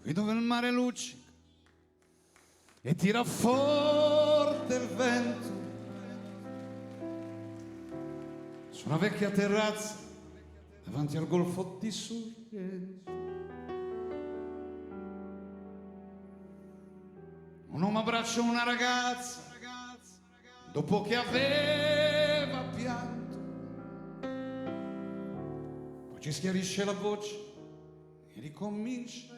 qui dove il mare luccica e tira forte il vento, su una vecchia terrazza davanti al golfo di Sorrento. Un uomo abbraccia una ragazza dopo che aveva pianto, poi ci schiarisce la voce e ricomincia